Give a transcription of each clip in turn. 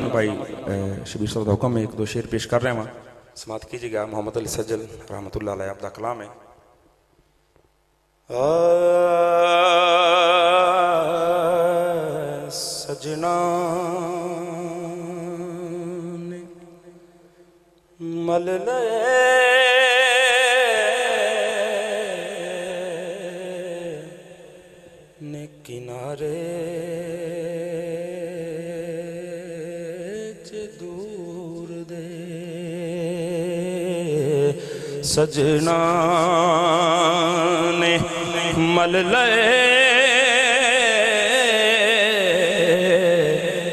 میں بھائی شبیر صاحب کا حکم میں ایک دو شعر پیش کر رہے ہیں سماعت کیجئے گا. محمد علی سجل رحمت اللہ علیہ آپ دا کلام ہے. سجنا نے مل لے نے کنارے دور دے سجنا نے مل لے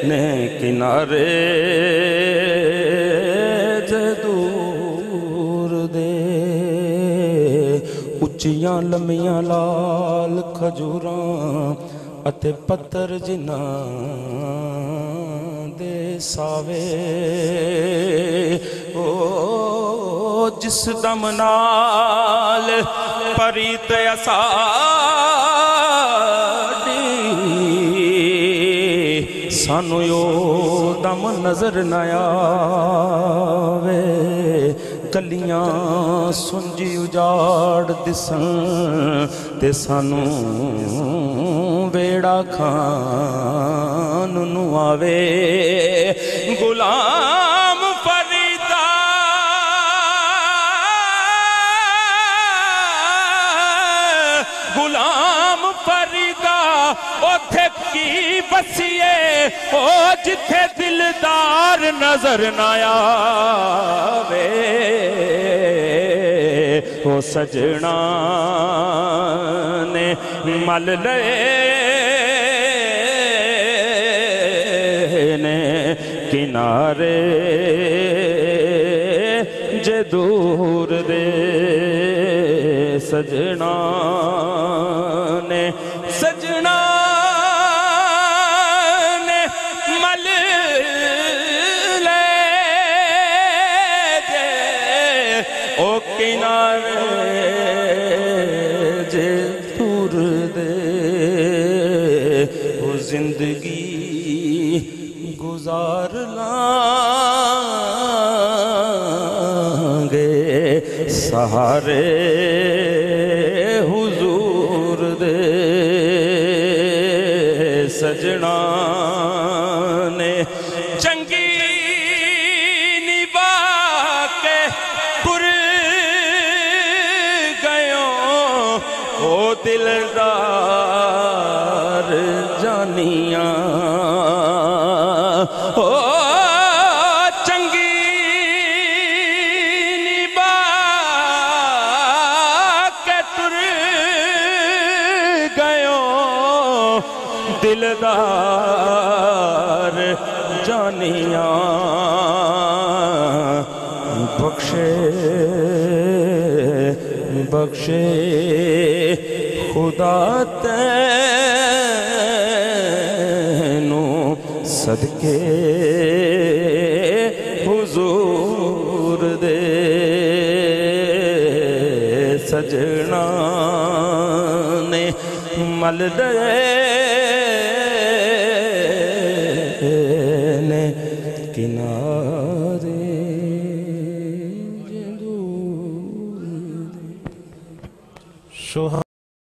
نے کنارے دور دے اچیاں لمیاں لال کھجوراں اتے پتر جناں دے ساوے او جس دم نال پریت اساڈی سانو یو دم نظر نہ آوے گلیاں سنجی اجاڑ دسن تے سانو ویڑا کھان نو آوے غلام فریدا غلام فریدا اوتھے کی بسیے او جتھے دلدار نظر نہ آوے او سجنا نے مل لے نے کنارے جے دور دے سجنا نے سجنا نے مل لے جے او کنارے جے دور دے او زندگی گزار لانگے سہارے حضور دے سجنا نے چنگی نبا کے پر گئوں او دلدار جانیاں او چنگی نبا کے تر گئوں دلدار جانیاں بخشے بخشے خدا تینوں صدقے حضور دے سجنا نے مل لے نے کنارے دور دے